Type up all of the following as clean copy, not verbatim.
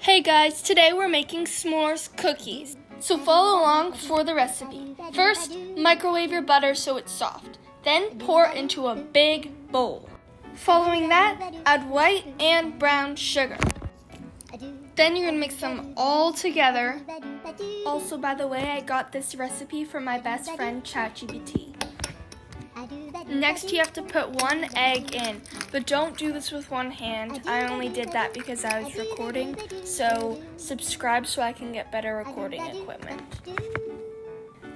Hey guys, today we're making s'mores cookies. So follow along for the recipe. First, microwave your butter so it's soft. Then pour it into a big bowl. Following that, add white and brown sugar. Then you're gonna mix them all together. Also, by the way, I got this recipe from my best friend ChatGPT. Next, you have to put one egg in, but don't do this with one hand. I only did that because I was recording, so subscribe so I can get better recording equipment.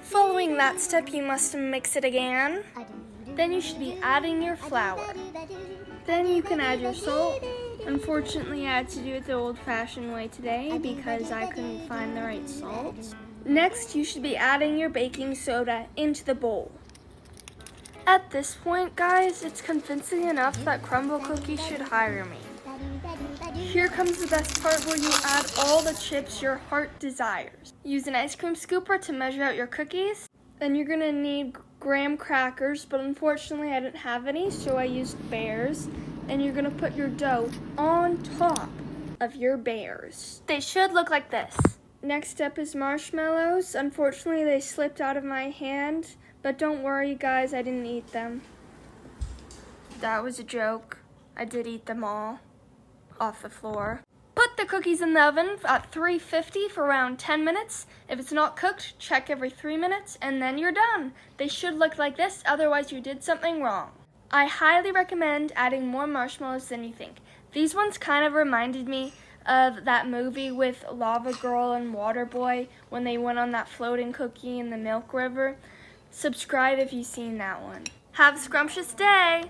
Following that step, you must mix it again. Then you should be adding your flour. Then you can add your salt. Unfortunately, I had to do it the old-fashioned way today because I couldn't find the right salt. Next, you should be adding your baking soda into the bowl. At this point, guys, it's convincing enough that Crumbl Cookies should hire me. Here comes the best part where you add all the chips your heart desires. Use an ice cream scooper to measure out your cookies. Then you're gonna need graham crackers, but unfortunately I didn't have any, so I used Bears. And you're gonna put your dough on top of your Bears. They should look like this. Next step is marshmallows. Unfortunately, they slipped out of my hand. But don't worry, guys, I didn't eat them. That was a joke. I did eat them all off the floor. Put the cookies in the oven at 350 for around 10 minutes. If it's not cooked, check every 3 minutes, and then you're done. They should look like this, otherwise you did something wrong. I highly recommend adding more marshmallows than you think. These ones kind of reminded me of that movie with Lava Girl and Water Boy when they went on that floating cookie in the Milk River. Subscribe if you've seen that one. Have a scrumptious day!